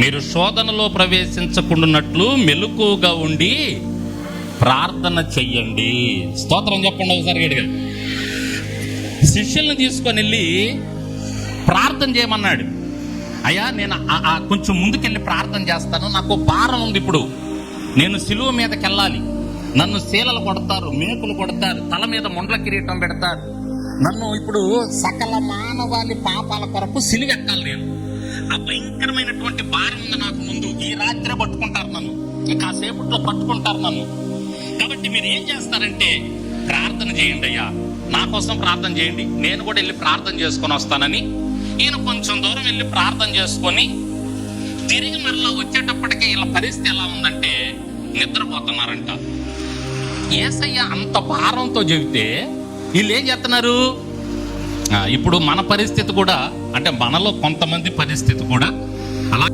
మీరు శోధనలో ప్రవేశించకుండానట్లు మెలకువగా ఉండి ప్రార్థన చెయ్యండి. స్తోత్రం చెప్పండి ఒకసారి గట్టిగా. శిష్యుల్ని తీసుకొని వెళ్ళి ప్రార్థన చేయమన్నాడు. అయ్యా నేను కొంచెం ముందుకెళ్ళి ప్రార్థన చేస్తాను, నాకు భారం ఉంది, ఇప్పుడు నేను సిలువ మీదకి వెళ్ళాలి, నన్ను శీలలు కొడతారు, మేకులు కొడతారు, తల మీద ముండ్ల కిరీటం పెడతారు, నన్ను ఇప్పుడు సకల మానవాళి పాపాల కొరకు సిలువెక్కాలి, నేను ఆ భయంకరమైనటువంటి భారం ఉంది నాకు ముందు, ఈ రాత్రే పట్టుకుంటారు నన్ను, కాసేపట్లో పట్టుకుంటారు నన్ను. కాబట్టి మీరు ఏం చేస్తారంటే ప్రార్థన చేయండి అయ్యా, నా కోసం ప్రార్థన చేయండి, నేను కూడా వెళ్ళి ప్రార్థన చేసుకొని వస్తానని ఈయన కొంచెం దూరం వెళ్ళి ప్రార్థన చేసుకొని తిరిగి మరలా వచ్చేటప్పటికి వీళ్ళ పరిస్థితి ఎలా ఉందంటే నిద్రపోతున్నారంట. యేసయ్య అంత భారంతో చెబితే వీళ్ళు ఏం చేస్తున్నారు? ఇప్పుడు మన పరిస్థితి కూడా, అంటే మనలో కొంతమంది పరిస్థితి కూడా అలా